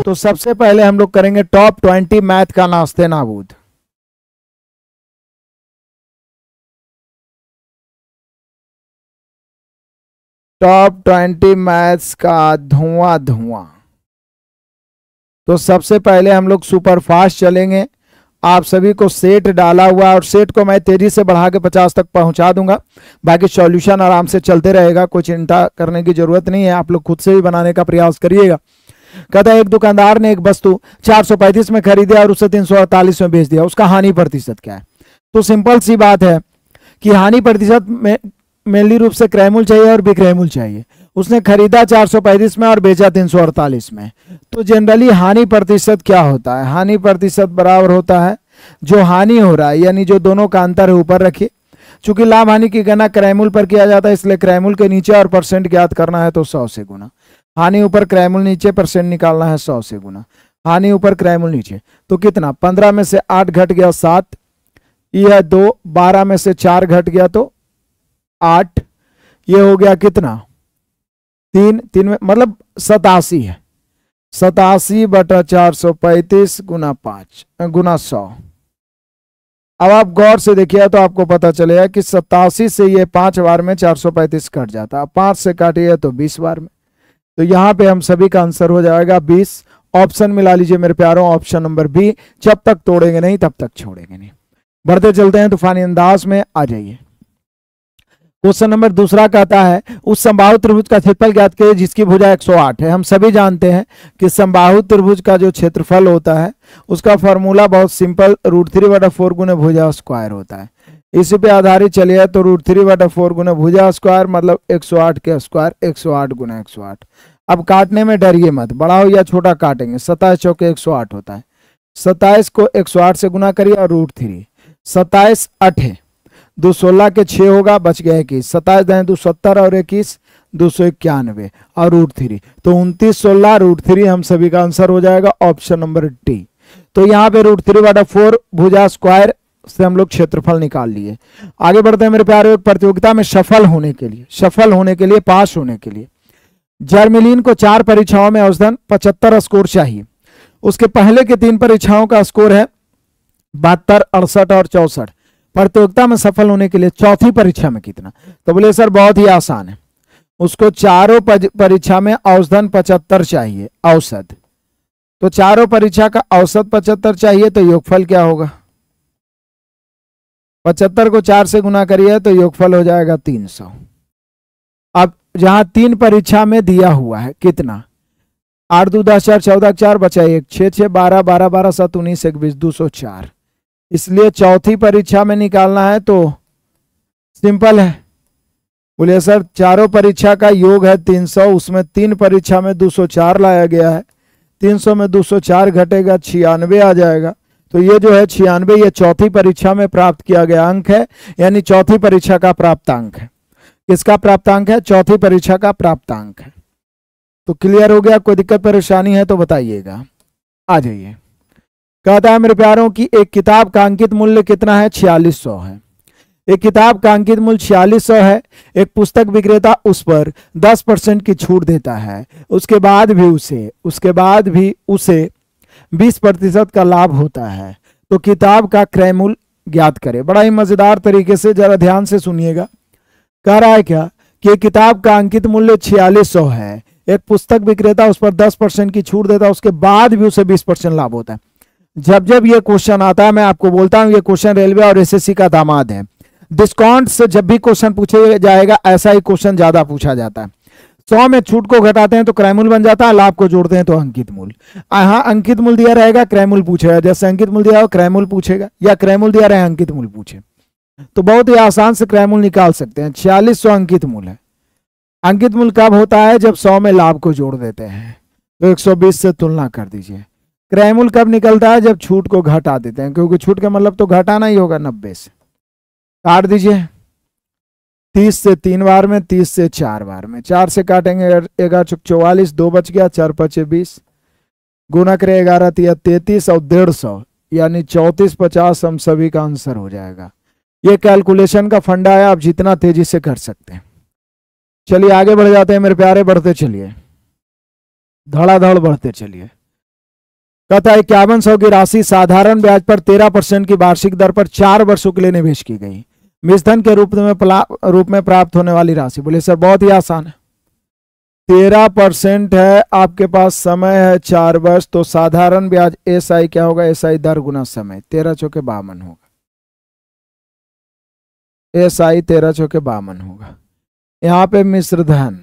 तो सबसे पहले हम लोग करेंगे टॉप 20 मैथ का नास्ते नाबूद। टॉप 20 मैथ्स का धुआं धुआं। तो सबसे पहले हम लोग सुपर फास्ट चलेंगे। आप सभी को सेट डाला हुआ और सेट को मैं तेजी से बढ़ा के 50 तक पहुंचा दूंगा। बाकी सॉल्यूशन आराम से चलते रहेगा, कोई चिंता करने की जरूरत नहीं है। आप लोग खुद से भी बनाने का प्रयास करिएगा। कहता है एक दुकानदार ने एक वस्तु 435 में खरीदी और उसे 348 में बेच दिया, उसका हानि प्रतिशत क्या है? तो सिंपल सी बात है कि हानि प्रतिशत में मेनली रूप से क्रय मूल्य चाहिए और विक्रय मूल्य चाहिए। उसने खरीदा 435 में और बेचा 348 में, तो जनरली हानि प्रतिशत क्या होता है? हानि प्रतिशत बराबर होता है जो हानि हो रहा है, यानी जो दोनों का अंतर है ऊपर रखिए। चूंकि लाभ हानि की गणना क्रय मूल्य पर किया जाता है, इसलिए क्रय मूल्य के नीचे और परसेंट ज्ञात करना है तो 100 से गुना। हानि ऊपर क्रय मूल्य नीचे, परसेंट निकालना है 100 से गुना। हानि ऊपर क्रय मूल्य नीचे, तो कितना? 15 में से 8 घट गया 7, यह 2, 12 में से 4 घट गया तो 8, ये हो गया कितना? 3 में मतलब 87 है। 87 बटा 435 गुना 5 गुना 100। अब आप गौर से देखिए तो आपको पता चलेगा कि 87 से ये 5 बार में 435 कट जाता है, 5 से काटिए तो 20 बार में। तो यहाँ पे हम सभी का आंसर हो जाएगा 20। ऑप्शन मिला लीजिए मेरे प्यारों, ऑप्शन नंबर बी। जब तक तोड़ेंगे नहीं तब तक छोड़ेंगे नहीं। बढ़ते चलते हैं तूफानी अंदाज में, आ जाइए। क्वेश्चन नंबर दूसरा कहता है उस समबाहु त्रिभुज का क्षेत्रफल ज्ञात कीजिए जिसकी भुजा 108 है। हम सभी जानते हैं कि समबाहु त्रिभुज का जो क्षेत्रफल होता है उसका फॉर्मूला बहुत सिंपल, √3/4 गुने भुजा स्क्वायर होता है। इसी पे आधारित चलिए तो √3/4 गुने भुजा स्क्वायर मतलब 108 के स्क्वायर, 108 गुना 108। अब काटने में डरिए मत, बड़ा हो या छोटा काटेंगे। 27 चौके 108 होता है। 27 को 108 से गुना करिए और √3। 27 8 2 16 के 6 होगा, बच गया 21। 27 2 70 और 21 291 और √3, तो 29 16 √3 हम सभी का आंसर हो जाएगा ऑप्शन नंबर डी। तो यहाँ पे √3/4 भुजा स्क्वायर से हम लोग क्षेत्रफल निकाल लिए। आगे बढ़ते हैं मेरे प्यारे। एक प्रतियोगिता में सफल होने के लिए, पास होने के लिए जर्मेलीन को 4 परीक्षाओं में औसतन 75 स्कोर चाहिए। उसके पहले के 3 परीक्षाओं का स्कोर है 72, 68 और 64। प्रतियोगिता में सफल होने के लिए चौथी परीक्षा में कितना? तो बोले सर बहुत ही आसान है, उसको चारों परीक्षा में औसतन 75 चाहिए, औसत। तो चारों परीक्षा का औसत 75 चाहिए, तो योगफल क्या होगा? 75 को 4 से गुना करिए तो योगफल हो जाएगा 300। अब जहां 3 परीक्षा में दिया हुआ है कितना? 8 2 10 4 14 4 बचा 1, 6 6 12 12 12 7 19 21 204। इसलिए चौथी परीक्षा में निकालना है तो सिंपल है। बोलिए सर चारों परीक्षा का योग है 300, उसमें 3 परीक्षा में 204 लाया गया है। 300 में 204 घटेगा 96 आ जाएगा। तो ये जो है 96, ये चौथी परीक्षा में प्राप्त किया गया अंक है, यानी चौथी परीक्षा का प्राप्तांक है। किसका प्राप्तांक है? चौथी परीक्षा का प्राप्तांक है। तो क्लियर हो गया? कोई दिक्कत परेशानी है तो बताइएगा। आ जाइए। कहता है मेरे प्यारों की एक किताब का अंकित मूल्य कितना है? 4600 है। एक किताब का अंकित मूल्य 4600 है। एक पुस्तक विक्रेता उस पर 10% की छूट देता है, उसके बाद भी उसे 20% का लाभ होता है। तो किताब का क्रय मूल्य ज्ञात करे। बड़ा ही मजेदार तरीके से जरा ध्यान से सुनिएगा। कह रहा है क्या कि किताब का अंकित मूल्य 4600 है, एक पुस्तक विक्रेता उस पर 10% की छूट देता है, उसके बाद भी उसे 20% लाभ होता है। जब ये क्वेश्चन आता है, मैं आपको बोलता हूं ये क्वेश्चन रेलवे और एसएससी का दामाद है। डिस्काउंट से जब भी क्वेश्चन पूछा जाएगा ऐसा ही क्वेश्चन ज्यादा पूछा जाता है। 100 में छूट को घटाते हैं तो क्रय मूल्य बन जाता है, लाभ को जोड़ते हैं तो अंकित मूल्य। हाँ अंकित मूल्य दिया रहेगा, क्रय मूल्य पूछेगा। जैसे अंकित मूल्य दिया हो क्रय मूल्य पूछेगा, या क्रय मूल्य दिया रहे अंकित मूल्य पूछे, तो बहुत ही आसान से क्रय मूल्य निकाल सकते हैं। 4600 अंकित मूल्य है। अंकित मूल्य कब होता है? जब 100 में लाभ को जोड़ देते हैं। तो 120 से तुलना कर दीजिए। क्रय मूल्य कब निकलता है? जब छूट को घटा देते हैं, क्योंकि छूट का मतलब तो घटाना ही होगा। 90 से काट दीजिए। 30 से 3 बार में, 30 से 4 बार में, 4 से काटेंगे 11 चुक 44, 2 बच गया, 4 5 20, गुना करें 11 3 33 और 150, यानी 3450 हम सभी का आंसर हो जाएगा। ये कैलकुलेशन का फंडा है, आप जितना तेजी से कर सकते हैं। चलिए आगे बढ़ जाते हैं मेरे प्यारे, बढ़ते चलिए, धड़ाधड़ बढ़ते चलिए। कहता है 5100 की राशि साधारण ब्याज पर 13% की वार्षिक दर पर 4 वर्षों के लिए निवेश की गई, मिश्रधन के रूप में प्राप्त होने वाली राशि। बोले सर बहुत ही आसान है, 13% है, आपके पास समय है 4 वर्ष, तो साधारण ब्याज SI क्या होगा, SI दर गुना समय, 13 चौके 52 होगा, SI 13 चौके 52 होगा। यहाँ पे मिश्रधन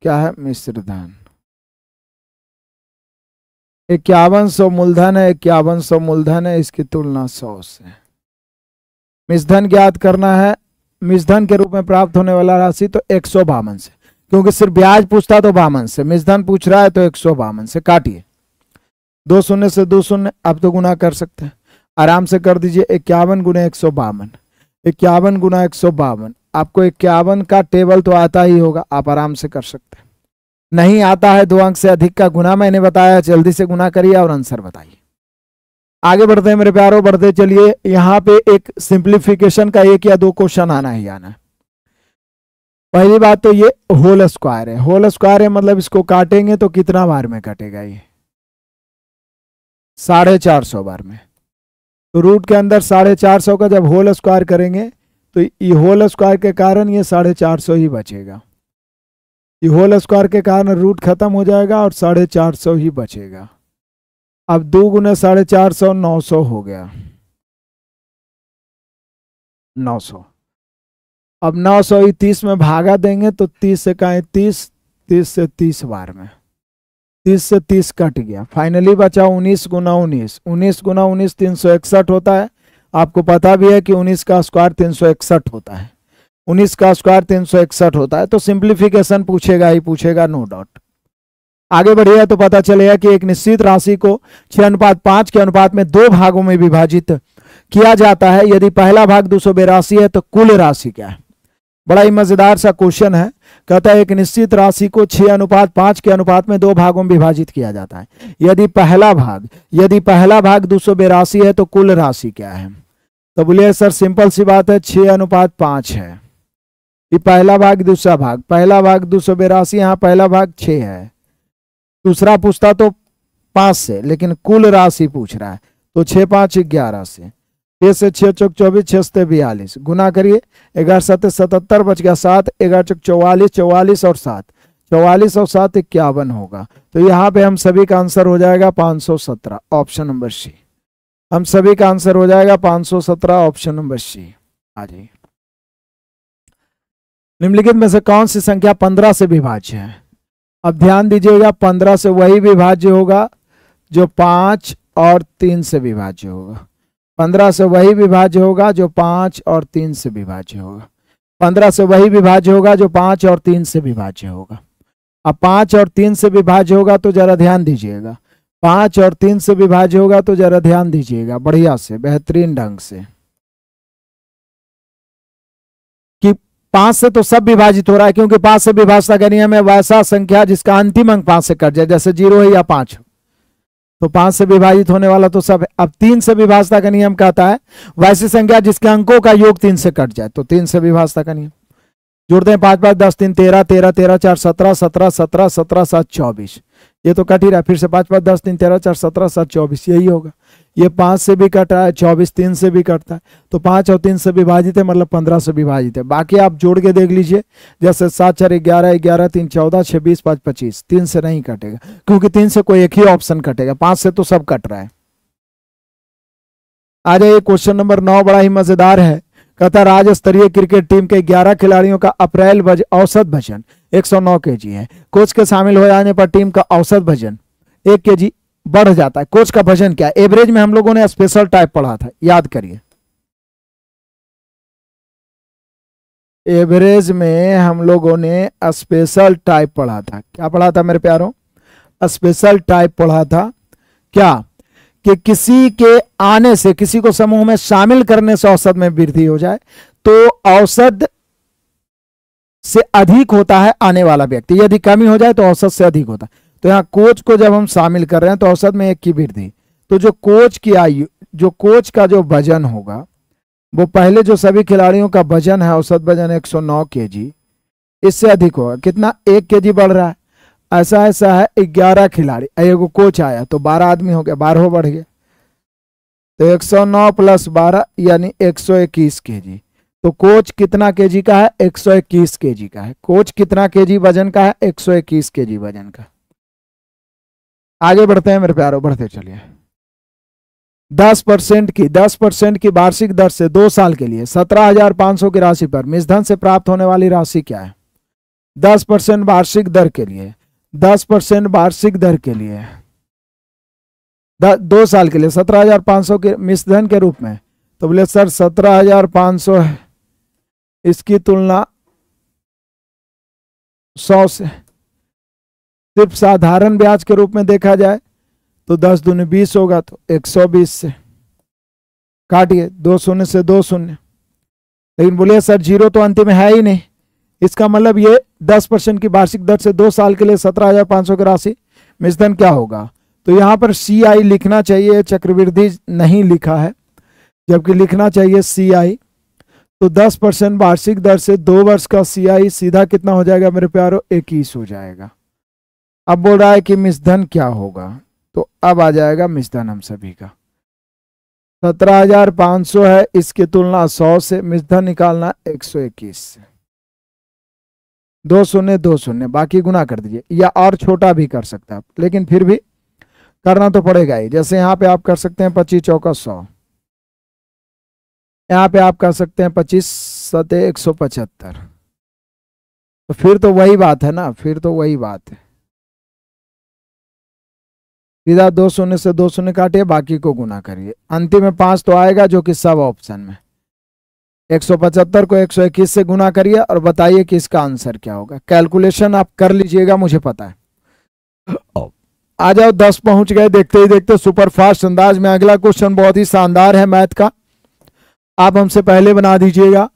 क्या है, मिश्रधन 5100 मूलधन है, 5100 मूलधन है, इसकी तुलना 100 से। मिश्रधन ज्ञात करना है, मिश्रधन के रूप में प्राप्त होने वाला राशि तो 152 से, क्योंकि सिर्फ ब्याज पूछता तो 52 से, मिश्रधन पूछ रहा है तो 152 से काटिए, 2 शून्य से 2 शून्य, अब तो गुना कर सकते हैं, आराम से कर दीजिए, 51 गुना 152, 51 गुना 152, आपको 51 का टेबल तो आता ही होगा, आप आराम से कर सकते हैं। नहीं आता है 2 अंक से अधिक का गुना मैंने बताया, जल्दी से गुना करिए और आंसर बताइए। आगे बढ़ते हैं मेरे प्यारों, बढ़ते चलिए। यहाँ पे एक सिंप्लीफिकेशन का 1 या 2 क्वेश्चन आना ही आना है। पहली बात तो ये होल स्क्वायर है, होल स्क्वायर है मतलब इसको काटेंगे तो कितना बार में कटेगा, ये 450 बार में, तो रूट के अंदर 450 का जब होल स्क्वायर करेंगे तो ये होल स्क्वायर के कारण ये 450 ही बचेगा, ये होल स्क्वायर के कारण रूट खत्म हो जाएगा और 450 ही बचेगा। अब 2 गुना 450 900 हो गया, 900। अब 900 ही 30 में भागा देंगे तो 30 से कहें 30, 30 से 30 बार में, 30 से 30 कट गया, फाइनली बचा 19 गुना 19, 19 गुना 19 361 होता है। आपको पता भी है कि 19 का स्क्वायर 361 होता है, 19 का स्क्वायर 361 होता है, तो सिंप्लीफिकेशन पूछेगा ही पूछेगा, नो डाउट। आगे बढ़िए तो पता चलेगा कि एक निश्चित राशि को 6:5 के अनुपात में 2 भागों में विभाजित किया जाता है, यदि पहला भाग 282 है तो कुल राशि क्या है। बड़ा ही मजेदार सा क्वेश्चन है, कहता है एक निश्चित राशि को 6:5 के अनुपात में 2 भागों में विभाजित किया जाता है, यदि पहला भाग 282 है तो कुल राशि क्या है। तो बोलिए सर सिंपल सी बात है, 6:5 है, ये पहला भाग दूसरा भाग, पहला भाग 282, यहाँ पहला भाग 6 है, दूसरा पूछता तो 5 से, लेकिन कुल राशि पूछ रहा है तो 6 5 11 से, 6 से 6 चौक 24, 6 से 42, गुना करिए, 11 7 77 बच गया 7, 11 चौक 44, 44 और 7, 44 और 7 51 होगा। तो यहाँ पे हम सभी का आंसर हो जाएगा 517, ऑप्शन नंबर सी। हम सभी का आंसर हो जाएगा 517, ऑप्शन नंबर सी। आ जाइए। निम्नलिखित में से कौन सी संख्या 15 से विभाज्य है। अब ध्यान दीजिएगा, 15 से वही विभाज्य होगा जो 5 और 3 से विभाज्य होगा, 15 से वही विभाज्य होगा जो 5 और 3 से विभाज्य होगा, 15 से वही विभाज्य होगा जो 5 और 3 से विभाज्य होगा। अब 5 और 3 से विभाज्य होगा तो जरा ध्यान दीजिएगा, 5 और 3 से विभाज्य होगा तो जरा ध्यान दीजिएगा बढ़िया से, बेहतरीन ढंग से, कि 5 से तो सब विभाजित हो रहा है, क्योंकि 5 से विभाजता का नियम है वैसा संख्या जिसका अंतिम अंक 5 से कट जाए, जैसे 0 है या 5, तो 5 से विभाजित होने वाला तो सब है। अब 3 से विभाजता का नियम कहता है वैसी संख्या जिसके अंकों का योग 3 से कट जाए, तो 3 से विभाजता का नियम। जोड़ते हैं 5 5 10 3 13 13 13 4 17 17 17 17 7 24, ये तो कट ही रहा है, फिर से 5 5 10 3 13 4 17 7 24, यही होगा। ये 5 से भी कट रहा है, 24 3 से भी कटता है, तो 5 और 3 से विभाजित है मतलब 15 से विभाजित है। बाकी आप जोड़ के देख लीजिए, जैसे 7 4 11 11 3 14 6 20 5 25, 3 से नहीं कटेगा, क्योंकि 3 से कोई एक ही ऑप्शन कटेगा, 5 से तो सब कट रहा है। आ जाइए क्वेश्चन नंबर 9, बड़ा ही मजेदार है। कहता राज्य स्तरीय क्रिकेट टीम के 11 खिलाड़ियों का अप्रैल औसत वजन 109 केजी है। कोच के शामिल हो जाने पर टीम का औसत वजन 1 केजी बढ़ जाता है। कोच का वजन क्या है? एवरेज में हम लोगों ने स्पेशल टाइप पढ़ा था, याद करिए। एवरेज में हम लोगों ने स्पेशल टाइप पढ़ा था। क्या पढ़ा था मेरे प्यारों? स्पेशल टाइप पढ़ा था। क्या कि किसी के आने से, किसी को समूह में शामिल करने से औसत में वृद्धि हो जाए तो औसत से अधिक होता है आने वाला व्यक्ति, यदि कमी हो जाए तो औसत से अधिक होता है। तो यहाँ कोच को जब हम शामिल कर रहे हैं तो औसत में 1 की वृद्धि, तो जो कोच की आयु, जो कोच का जो वजन होगा वो पहले जो सभी खिलाड़ियों का वजन है औसत वजन 109 केजी, इससे अधिक होगा। कितना? 1 केजी बढ़ रहा है। ऐसा ऐसा है 11 खिलाड़ी, एगो कोच आया तो 12 आदमी हो गया, 12 बढ़ गया, तो 109 प्लस 12 यानी 121 केजी। तो कोच कितना केजी का है? 121 केजी का है। कोच कितना केजी वजन का है? 121 केजी वजन का। आगे बढ़ते हैं मेरे प्यारों, बढ़ते चलिए। 10% की वार्षिक दर से 2 साल के लिए 17,500 की राशि पर मिश्रधन से प्राप्त होने वाली राशि क्या है? 10% वार्षिक दर के लिए, 10% वार्षिक दर के लिए 2 साल के लिए 17,500 के मिश्रधन के रूप में। तो बोले सर 17,500 है, इसकी तुलना 100 से, सिर्फ साधारण ब्याज के रूप में देखा जाए तो 10 दूनी 20 होगा, तो 120 से काटिए, 2 शून्य से 2 शून्य। लेकिन बोलिए सर जीरो तो अंतिम है ही नहीं, इसका मतलब ये 10% की वार्षिक दर से 2 साल के लिए 17,500 की राशि मिश्रधन क्या होगा? तो यहां पर CI लिखना चाहिए, चक्रवृद्धि नहीं लिखा है, जबकि लिखना चाहिए CI। तो 10% वार्षिक दर से 2 वर्ष का CI सीधा कितना हो जाएगा मेरे प्यारों? 21 हो जाएगा। अब बोल रहा है कि मिश्रधन क्या होगा, तो अब आ जाएगा मिश्रधन हम सभी का 17,500 है, इसकी तुलना 100 से, मिश्रधन निकालना 121 से। 2 शून्य 2 शून्य, बाकी गुना कर दीजिए, या और छोटा भी कर सकते हैं आप, लेकिन फिर भी करना तो पड़ेगा ही। जैसे यहाँ पे आप कर सकते हैं 25 चौका 100, यहाँ पे आप कर सकते हैं 25 सते 175। तो फिर तो वही बात है ना, फिर तो वही बात है। सीधा 2 शून्य से 2 शून्य काटिए, बाकी को गुना करिए, अंतिम में 5 तो आएगा जो कि सब ऑप्शन में। 175 को 121 से गुना करिए और बताइए कि इसका आंसर क्या होगा। कैलकुलेशन आप कर लीजिएगा, मुझे पता है। आ जाओ, 10 पहुंच गए देखते ही देखते सुपर फास्ट अंदाज में। अगला क्वेश्चन बहुत ही शानदार है मैथ का, आप हमसे पहले बना दीजिएगा।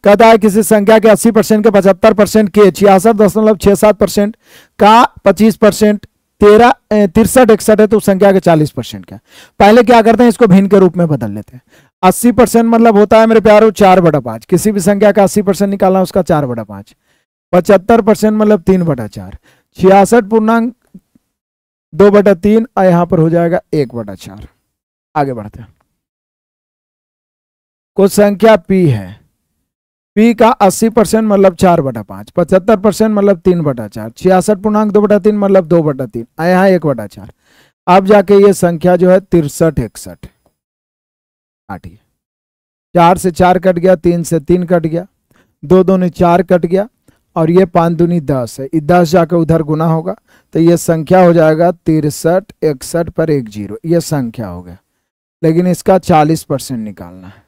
कहता है किसी संख्या के 80% के 75% के 66.67% का 25% 63 है तो उस संख्या के 40% का। पहले क्या करते हैं, इसको भिन्न के रूप में बदल लेते हैं। 80% मतलब होता है मेरे प्यारों 4/5, किसी भी संख्या का 80% निकालना उसका 4/5। 75% मतलब 3/4। 66.2/3 और यहां पर हो जाएगा 1/4। आगे बढ़ते हैं। कुछ संख्या P है, P का 80% मतलब 4/5, 75% मतलब 3/4, 66.2/3 मतलब 2/3, यहाँ 1/4। अब जाके ये संख्या जो है 6361 काटिए। 4 से 4 कट गया, 3 से 3 कट गया, 2 दूनी 4 कट गया, और ये 5 दूनी 10 है, 10 जाके उधर गुना होगा तो ये संख्या हो जाएगा 6361 पर 1 0, ये संख्या हो गया। लेकिन इसका 40% निकालना है,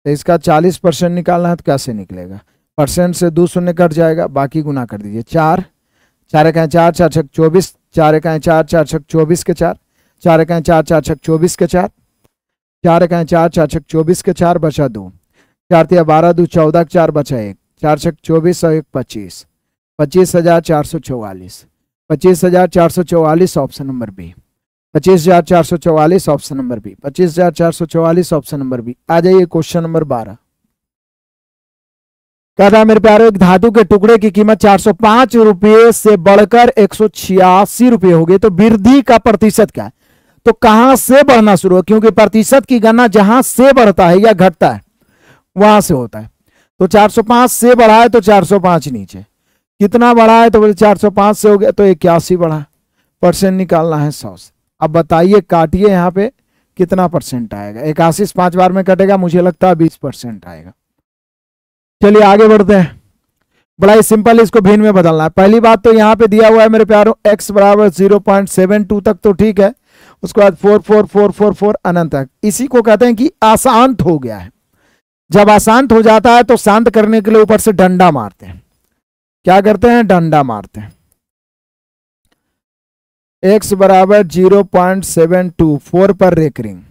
तो इसका 40% निकालना है तो कैसे निकलेगा? परसेंट से 2 शून्य कट जाएगा, बाकी गुना कर दीजिए। 4 4 1 4 4 6 24, 4 1 4 4 6 24 के 4, 4 1 4 4 6 24 के 4, 4 1 4 4 6 24 के 4 बचा 2, 4 3 12 2 14 के 4 बचा 1, 4 6 24 और 1 25, 25,444, 25,444 option number B. 25,444 option number B, 25,444 option number B. आ जाइए क्वेश्चन नंबर 12। कह रहा मेरे प्यारे, एक धातु के टुकड़े की कीमत 405 रुपये से बढ़कर 186 रुपये हो गई, तो वृद्धि का प्रतिशत क्या है? तो कहां से बढ़ना शुरू है, क्योंकि प्रतिशत की गणना जहां से बढ़ता है या घटता है वहां से होता है। तो 405 से बढ़ा है तो 405 नीचे, कितना बढ़ा है तो बोले 405 से हो गया तो 81 बढ़ा, परसेंट निकालना है 100 से। अब बताइए, काटिए यहाँ पे कितना परसेंट आएगा। 81 5 बार में कटेगा, मुझे लगता है 20% आएगा। चलिए आगे बढ़ते हैं, बड़ा ही सिंपल, इसको भिन्न में बदलना है। पहली बात तो यहाँ पे दिया हुआ है मेरे प्यारों x बराबर 0.72 तक तो ठीक है, उसके बाद 4 4 4 4 4 अनंत तक। इसी को कहते हैं कि अशांत हो गया है। जब अशांत हो जाता है तो शांत करने के लिए ऊपर से डंडा मारते हैं। क्या करते हैं? डंडा मारते हैं। x बराबर 0.72, 4 पर रेकरिंग,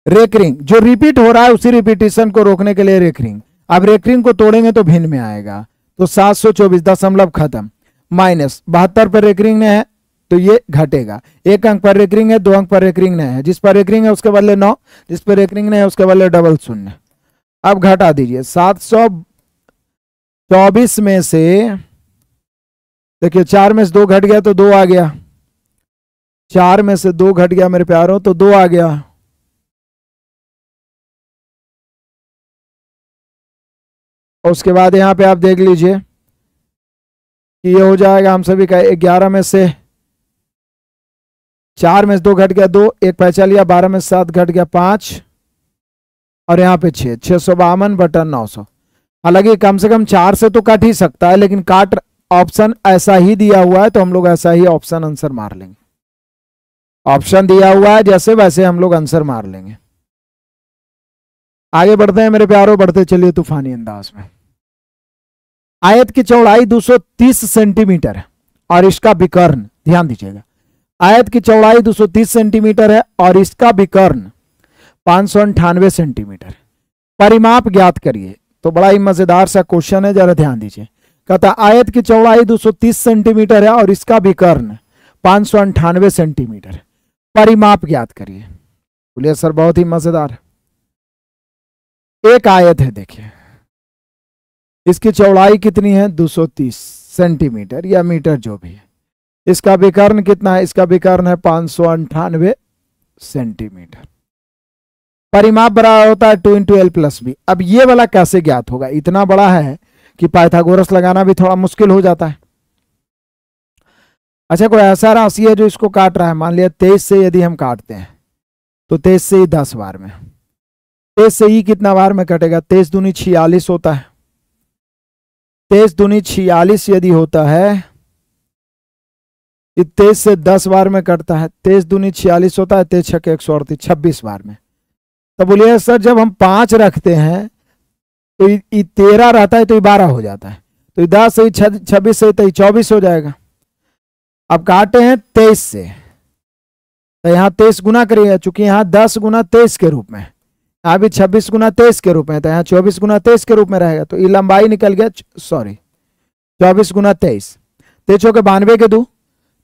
रेकरिंग जो रिपीट हो रहा है उसी रिपीटिशन को रोकने के लिए रेकरिंग। अब रेकरिंग को तोड़ेंगे तो भिन्न में आएगा, तो 724 दशमलव खत्म, माइनस 72 पर रेकरिंग है तो ये घटेगा। 1 अंक पर रेकरिंग है, 2 अंक पर रेकरिंग नहीं है, जिस पर रेकरिंग है उसके बदले 9, जिस पर रेकरिंग नहीं है उसके बदले डबल शून्य। अब घटा दीजिए, 24 में से देखिए 4 में से 2 घट गया तो 2 आ गया, 4 में से 2 घट गया मेरे प्यारों तो 2 आ गया। और उसके बाद यहां पे आप देख लीजिए कि ये हो जाएगा हम सभी का 11 में से 4 में से 2 घट गया 2, एक पैसा लिया, 12 में से 7 घट गया 5 और यहाँ पे 652 बटा 900। हालांकि कम से कम 4 से तो कट ही सकता है, लेकिन काट ऑप्शन ऐसा ही दिया हुआ है तो हम लोग ऐसा ही ऑप्शन आंसर मार लेंगे। ऑप्शन दिया हुआ है जैसे वैसे हम लोग आंसर मार लेंगे। आगे बढ़ते हैं मेरे प्यारों, बढ़ते चलिए तूफानी अंदाज में। आयत की चौड़ाई 230 सेंटीमीटर है और इसका विकर्ण, ध्यान दीजिएगा, आयत की चौड़ाई 230 सेंटीमीटर है और इसका विकर्ण 598 सेंटीमीटर। परिमाप ज्ञात करिए। तो बड़ा ही मजेदार सा क्वेश्चन है, जरा ध्यान दीजिए। कहता आयत की चौड़ाई 230 सेंटीमीटर है और इसका विकर्ण 598 सेंटीमीटर। परिमाप ज्ञात करिए। बोलिए सर बहुत ही मजेदार है। एक आयत है, देखिए इसकी चौड़ाई कितनी है 230 सेंटीमीटर या मीटर जो भी है। इसका विकर्ण कितना है, इसका विकर्ण है 598 सेंटीमीटर। परिमाप बराबर होता है 2 इंटू एल प्लस बी। अब ये वाला कैसे ज्ञात होगा, इतना बड़ा है कि पाइथागोरस लगाना भी थोड़ा मुश्किल हो जाता है। अच्छा कोई ऐसा राशि है जो इसको काट रहा है, मान लिया 23 से यदि हम काटते हैं तो 23 से ही 10 बार में, 23 से ही कितना बार में कटेगा, 23 दूनी 46 होता है। 23 दूनी 46 यदि होता है, 23 से 10 बार में कटता है, 23 दूनी 46 होता है, 23 छक्के 138, 26 बार में। तो बोलिए सर जब हम 5 रखते हैं तो 13 रहता है तो 12 हो जाता है, तो 10 से 26 से 24 हो जाएगा। अब काटे हैं 23 से, तो यहाँ 23 गुना करिएगा, चूंकि यहाँ 10 गुना 23 के रूप में, यहाँ भी 26 गुना 23 के रूप में, तो यहाँ 24 गुना 23 के रूप में रहेगा। तो ये लंबाई निकल गया, सॉरी 24 गुना 23, 23 के 92 के 2,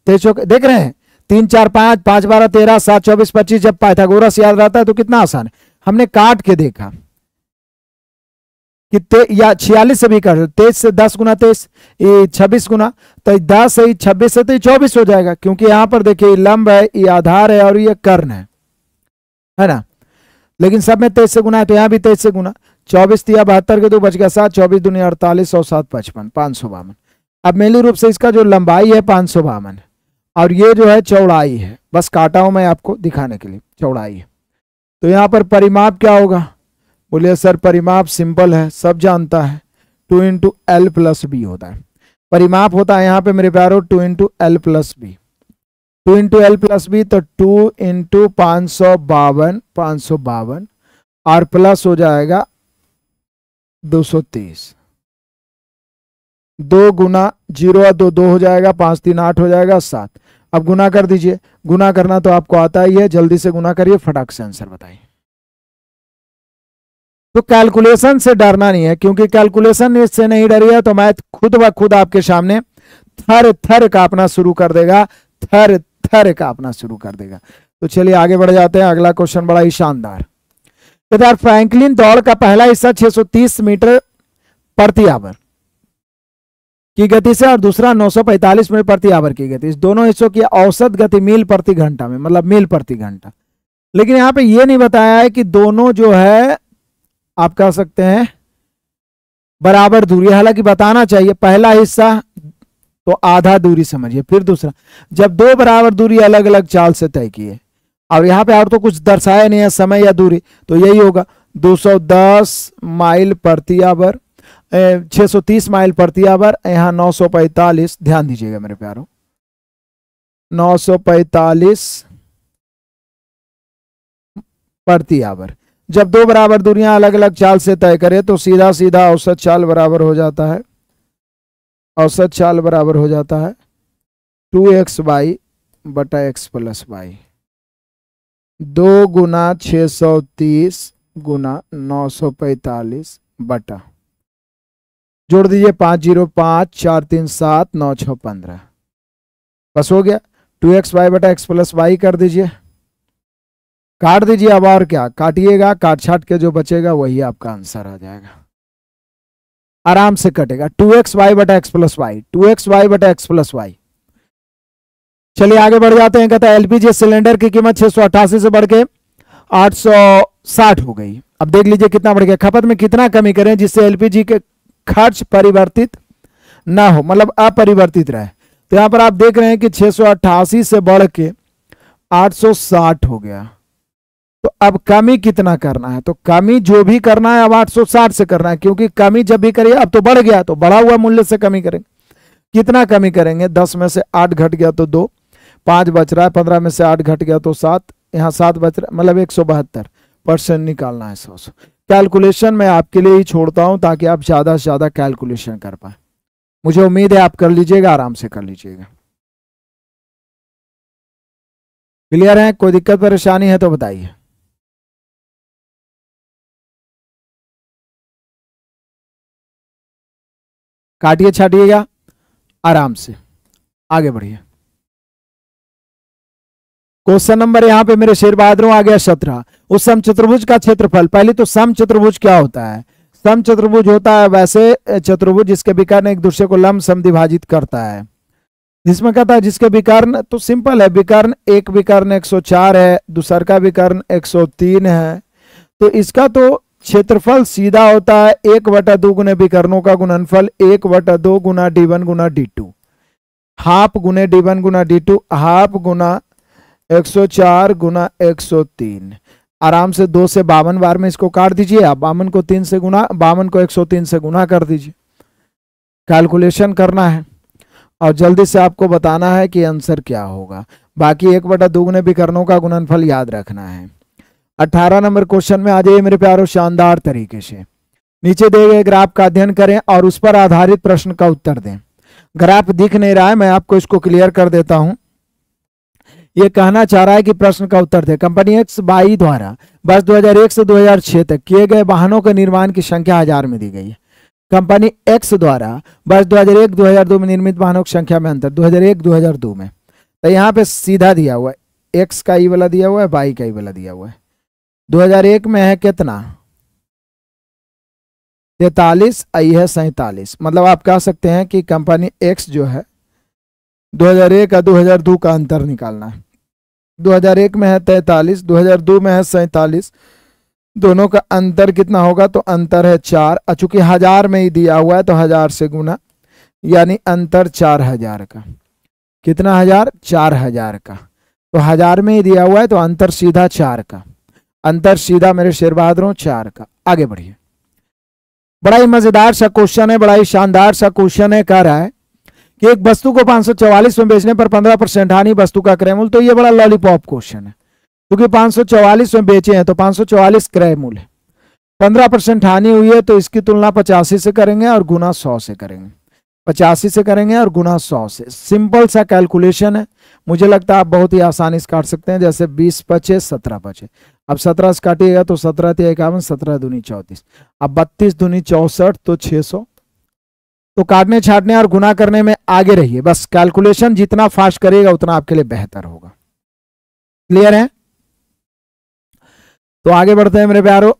23 देख रहे हैं 3 4 5 5 12 13 7 24 25। जब पाइथागोरस याद रहता है तो कितना आसान है। हमने काट के देखा कि या 46 से भी कर, 23 से 10 गुना 23, ये 26 गुना, तो 10 से 26 से तो 24 हो जाएगा, क्योंकि यहां पर देखिए लंब है, ये आधार है और ये कर्ण है ना। लेकिन सब में 23 से गुना है तो यहाँ भी 23 से गुना, 24 दिया 72 के 2 बच गया 7, 24 दूनी 48 और 7 55, 552। अब मेनली रूप से इसका जो लंबाई है 552 और ये जो है चौड़ाई है, बस काटा हूं मैं आपको दिखाने के लिए, चौड़ाई है। तो यहाँ पर परिमाप क्या होगा, बोलिए सर परिमाप सिंपल है, सब जानता है, 2 इंटू एल प्लस बी होता है। परिमाप होता है यहाँ पे मेरे प्यारों 2 into L plus B, 2 into L plus B, तो 2 इंटू 552 और प्लस हो जाएगा 230, 2 गुना 0 2 2 हो जाएगा, 5 3 8 हो जाएगा 7। अब गुना कर दीजिए, गुना करना तो आपको आता ही है, जल्दी से गुना करिए, फटाक से आंसर बताइए। तो कैलकुलेशन से डरना नहीं है, क्योंकि कैलकुलेशन से नहीं डरिए तो मैथ खुद ब खुद आपके सामने थर थर कांपना शुरू कर देगा, थर थर कांपना शुरू कर देगा। तो चलिए आगे बढ़ जाते हैं। अगला क्वेश्चन बड़ा ही शानदार। तो फ्रैंकलिन दौड़ का पहला हिस्सा 630 मीटर प्रति आवर की गति से और दूसरा 945 मीटर प्रति आवर की गति, इस दोनों हिस्सों की औसत गति मील प्रति घंटा में, मतलब मील प्रति घंटा। लेकिन यहाँ पे ये नहीं बताया है कि दोनों जो है आप कह सकते हैं बराबर दूरी, हालांकि बताना चाहिए। पहला हिस्सा तो आधा दूरी समझिए, फिर दूसरा, जब 2 बराबर दूरी अलग अलग चाल से तय किए, और यहाँ पे और तो कुछ दर्शाया नहीं है समय या दूरी, तो यही होगा 210 माइल प्रति आवर, 630 माइल प्रति आवर, यहाँ 945, ध्यान दीजिएगा मेरे प्यारों, 945 प्रति आवर। जब 2 बराबर दूरियां अलग अलग चाल से तय करें तो सीधा सीधा औसत चाल बराबर हो जाता है, औसत चाल बराबर हो जाता है 2x बाई बटा x प्लस बाई, 2 गुना 630 गुना 945 बटा, जोड़ दीजिए 505 4 3 7 9 6 15, बस हो गया। 2x बाई बटा x प्लस बाई कर दीजिए, काट दीजिए। अब और क्या काटिएगा, काट छाट के जो बचेगा वही आपका आंसर आ जाएगा। आराम से कटेगा, 2xy बटा x प्लस वाई, 2xy बटा x प्लस वाई। चलिए आगे बढ़ जाते हैं। कहता है एलपीजी सिलेंडर की कीमत 688 से बढ़ के 860 हो गई। अब देख लीजिए कितना बढ़ गया, खपत में कितना कमी करें जिससे एलपीजी के खर्च परिवर्तित ना हो, मतलब अपरिवर्तित रहे। तो यहां पर आप देख रहे हैं कि 688 से बढ़ के 860 हो गया। तो अब कमी कितना करना है, तो कमी जो भी करना है अब 860 से करना है, क्योंकि कमी जब भी करिए अब तो बढ़ गया तो बढ़ा हुआ मूल्य से कमी करेंगे। कितना कमी करेंगे, 10 में से 8 घट गया तो 2, 5 बच रहा है, 15 में से 8 घट गया तो 7, यहाँ 7 बच रहा है, मतलब 172% निकालना है। 100 कैलकुलेशन मैं आपके लिए ही छोड़ता हूं ताकि आप ज्यादा से ज्यादा कैलकुलेशन कर पाए। मुझे उम्मीद है आप कर लीजिएगा, आराम से कर लीजिएगा। क्लियर है? कोई दिक्कत परेशानी है तो बताइए। काटिए छाटिएगा, आराम से आगे बढ़िए। क्वेश्चन नंबर यहां पे मेरे शेर बहादुरों आ गया 17। उस समचतुर्भुज का क्षेत्रफल, पहले तो समचतुर्भुज क्या होता है? समचतुर्भुज होता है वैसे चतुर्भुज जिसके विकर्ण एक दूसरे को लंब समद्विभाजित करता है। जिसमें कहता है जिसके विकर्ण, तो सिंपल है, विकर्ण एक विकर्ण 104 है, दूसर का विकर्ण 103 है, तो इसका तो क्षेत्रफल सीधा होता है 1/2 गुने विकर्णों का गुणनफल 1/2 गुना d1 गुना d2, हाफ गुने d1 गुना d2, हाफ गुना 104 गुना 103। आराम से 2 से 52 बार में इसको काट दीजिए। आप 52 को 3 से गुना, 52 को 103 से गुना कर दीजिए। कैलकुलेशन करना है और जल्दी से आपको बताना है कि आंसर क्या होगा। बाकी 1/2 गुने विकर्णों का गुणनफल याद रखना है। 18 नंबर क्वेश्चन में आ जाइए मेरे प्यारों, शानदार तरीके से। नीचे दिए गए ग्राफ का अध्ययन करें और उस पर आधारित प्रश्न का उत्तर दें। ग्राफ दिख नहीं रहा है, मैं आपको इसको क्लियर कर देता हूं। ये कहना चाह रहा है कि प्रश्न का उत्तर दे। कंपनी एक्स बाई द्वारा वर्ष 2001 से 2006 तक किए गए वाहनों के निर्माण की संख्या 1000 में दी गई है। कंपनी एक्स द्वारा वर्ष 2001-2002 में निर्मित वाहनों की संख्या में अंतर 2001-2002 में, तो यहाँ पे सीधा दिया हुआ है, एक्स का ई वाला दिया हुआ है, बाई का ई वाला दिया हुआ है। 2001 में है कितना, 43, आई है 47। मतलब आप कह सकते हैं कि कंपनी एक्स जो है 2001 का 2002 का अंतर निकालना है। 2001 में है 43, 2002 में है 47, दोनों का अंतर कितना होगा, तो अंतर है 4। चूंकि 1000 में ही दिया हुआ है तो 1000 से गुना, यानी अंतर 4000 का। कितना 1000, 4000 का। तो 1000 में ही दिया हुआ है तो अंतर सीधा 4 का, अंतर सीधा मेरे शेर बहादुरों 4 का। आगे बढ़िए। बड़ा ही मजेदार सा क्वेश्चन है, बड़ा ही शानदार सा क्वेश्चन है। कह रहा है कि एक वस्तु को 544 में बेचने पर 15% हानि वस्तु का क्रय मूल्य। तो ये बड़ा लॉलीपॉप क्वेश्चन है, क्योंकि 544 में बेचे हैं तो 544 क्रय मूल्य है, 15% हानि हुई है तो इसकी तुलना 85 से करेंगे और गुना 100 से करेंगे। 85 से करेंगे और गुना 100 से। सिंपल सा कैलकुलेशन है, मुझे लगता है आप बहुत ही आसानी से काट सकते हैं। जैसे 20 पचे 17 पचे, अब 17 से काटिएगा तो 17 × 51, 17 दूनी 34, अब 32 दूनी 64 तो 600। तो काटने छाटने और गुना करने में आगे रहिए, बस कैलकुलेशन जितना फास्ट करेगा उतना आपके लिए बेहतर होगा। क्लियर है? तो आगे बढ़ते हैं मेरे प्यारों।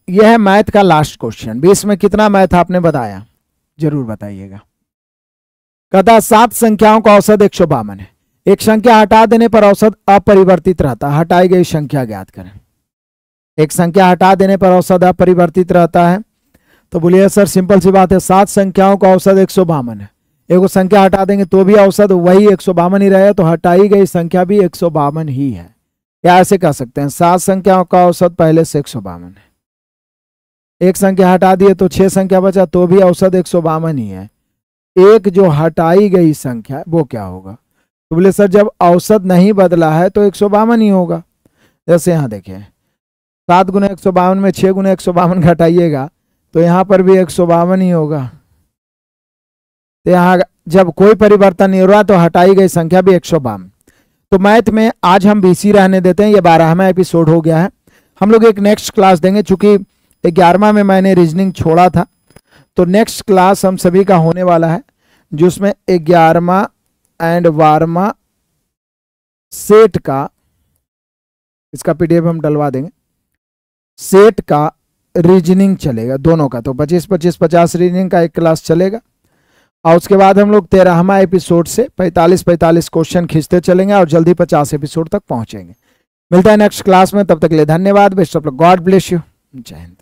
यह है मैथ का लास्ट क्वेश्चन। 20 में कितना मैथ आपने बताया जरूर बताइएगा। कहता 7 संख्याओं का औसत 152 है। एक संख्या हटा देने पर औसत अपरिवर्तित रहता है, हटाई गई संख्या ज्ञात करें। एक संख्या हटा देने पर औसत अपरिवर्तित रहता है, तो बोलिए सर सिंपल सी बात है, 7 संख्याओं का औसत 152 है। एक संख्या हटा देंगे तो भी औसत वही 152 ही रहेगा, तो हटाई गई संख्या भी 152 ही है। या ऐसे कह सकते हैं 7 संख्याओं का औसत पहले से 152 है। एक संख्या हटा दिए तो 6 संख्या बचा, तो भी औसत 152 ही है। एक जो हटाई गई संख्या वो क्या होगा, तो बोले सर जब औसत नहीं बदला है तो 152 ही होगा। जैसे यहाँ देखिए 7 गुना 152 में 6 गुना 152 घटाइएगा तो यहाँ पर भी 152 ही होगा। तो यहाँ जब कोई परिवर्तन नहीं हो रहा तो हटाई गई संख्या भी 152। तो मैथ में आज हम बीसी रहने देते हैं, ये 12वां एपिसोड हो गया है। हम लोग एक नेक्स्ट क्लास देंगे, चूंकि 11वां में मैंने रीजनिंग छोड़ा था, तो नेक्स्ट क्लास हम सभी का होने वाला है जिसमें 11वां एंड 12वां सेट का, इसका पीडीएफ हम डलवा देंगे, सेट का रीजनिंग चलेगा दोनों का, तो 25-25-50 रीजनिंग का एक क्लास चलेगा। और उसके बाद हम लोग 13वां एपिसोड से 45-45 क्वेश्चन खींचते चलेंगे और जल्दी 50 एपिसोड तक पहुंचेंगे। मिलता है नेक्स्ट क्लास में, तब तक के लिए धन्यवाद। Best of luck, God bless you, जय हिंद।